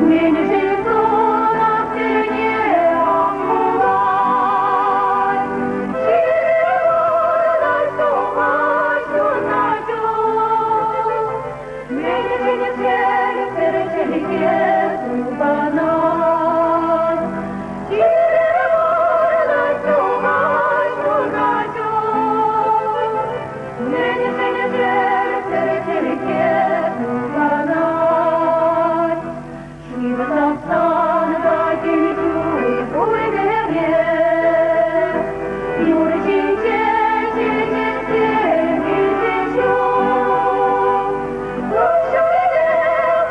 Ныне жильцу на стене обувай. Червоной сумачу найдет. Ныне же не сердце рычаги субанай. Червоной сумачу найдет. Ныне же не сердце рычаги субанай. Шива Самсон, дайте мечу и пули горе. Юры чинчечи, чинчечи, чинчечу. Лучше иде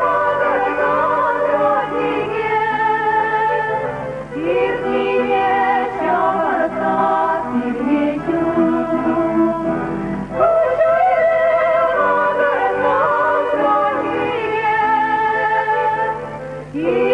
погорган роднике. Ирнине чаварца сильнечу. Лучше иде погорган роднике.